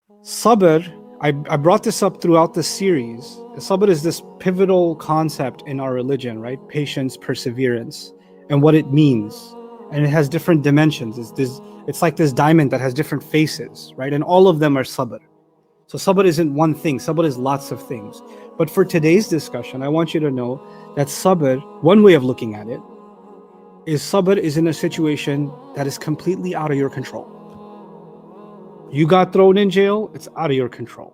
Sabr, I brought this up throughout the series. Sabr is this pivotal concept in our religion, right? Patience, perseverance, and what it means. And it has different dimensions. It's like this diamond that has different faces, right? And all of them are sabr. So sabr isn't one thing, sabr is lots of things. But for today's discussion, I want you to know that sabr, one way of looking at it, is sabr is in a situation that is completely out of your control. You got thrown in jail, it's out of your control.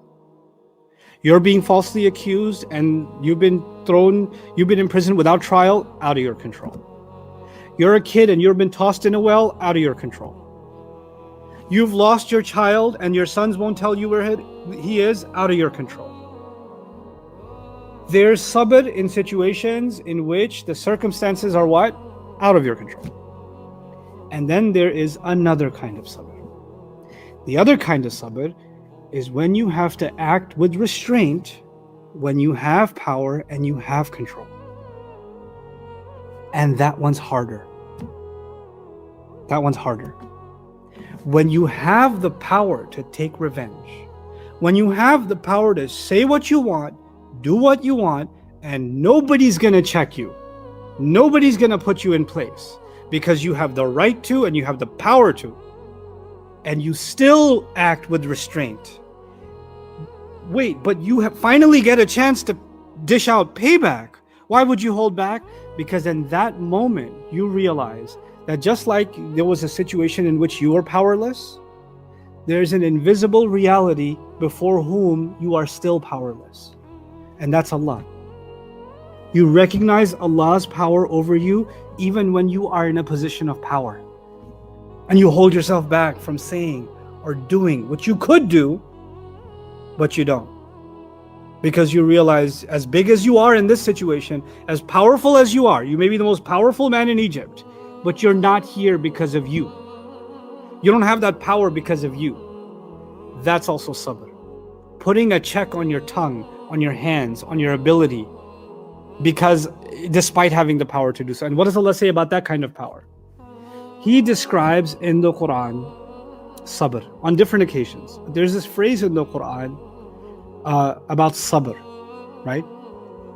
You're being falsely accused and you've been in prison without trial, out of your control. You're a kid and you've been tossed in a well, out of your control. You've lost your child and your sons won't tell you where he is, out of your control. There's sabr in situations in which the circumstances are what? Out of your control. And then there is another kind of sabr. The other kind of sabr is when you have to act with restraint, when you have power and you have control. And that one's harder. That one's harder. When you have the power to take revenge, when you have the power to say what you want, do what you want, and nobody's gonna check you. Nobody's gonna put you in place because you have the right to and you have the power to. And you still act with restraint. Wait, but you have finally get a chance to dish out payback. Why would you hold back? Because in that moment, you realize that just like there was a situation in which you were powerless, there's an invisible reality before whom you are still powerless. And that's Allah. You recognize Allah's power over you even when you are in a position of power. And you hold yourself back from saying or doing what you could do, but you don't. Because you realize, as big as you are in this situation, as powerful as you are, you may be the most powerful man in Egypt, but you're not here because of you. You don't have that power because of you. That's also sabr. Putting a check on your tongue, on your hands, on your ability, because despite having the power to do so. And what does Allah say about that kind of power? He describes in the Quran sabr on different occasions. There's this phrase in the Quran about sabr, right?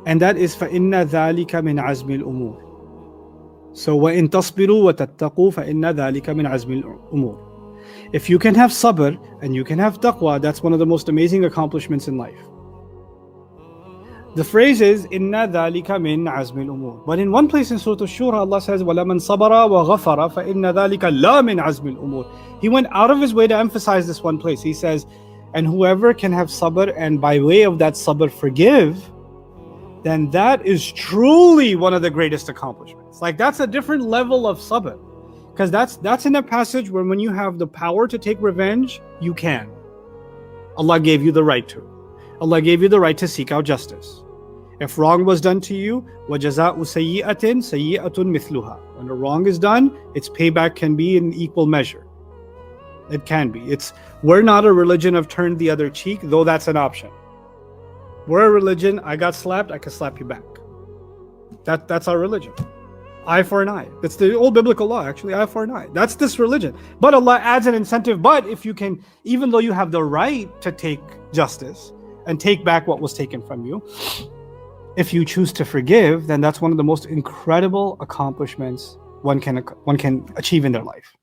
And that is فَإِنَّ ذَلِكَ مِنْ عَزْمِ الْأُمُورِ. So وَإِن تَصْبِرُوا وَتَتَّقُوا فَإِنَّ ذَلِكَ مِنْ عَزْمِ الْأُمُورِ. If you can have sabr and you can have taqwa, that's one of the most amazing accomplishments in life. The phrase is إِنَّ ذَلِكَ مِنْ عَزْمِ الْأُمُورِ. But in one place in Surah Al-Shura, Allah says وَلَمَنْ صَبَرَ وَغَفَرَ فَإِنَّ ذَلِكَ لَا مِنْ عَزْمِ الْأُمُورِ. He went out of his way to emphasize this one place. He says, and whoever can have sabr and by way of that sabr forgive, then that is truly one of the greatest accomplishments. Like that's a different level of sabr. Because that's in a passage where when you have the power to take revenge, you can. Allah gave you the right to. Allah gave you the right to seek out justice. If wrong was done to you, وَجَزَاءُ سَيِّئَةٍ سَيِّئَةٌ مِثْلُهَا. When a wrong is done, its payback can be in equal measure. It can be. We're not a religion of turn the other cheek, though that's an option. We're a religion, I got slapped, I can slap you back. That's our religion. Eye for an eye. That's the old biblical law, actually, eye for an eye. That's this religion. But Allah adds an incentive. But if you can, even though you have the right to take justice and take back what was taken from you, if you choose to forgive, then that's one of the most incredible accomplishments one can achieve in their life.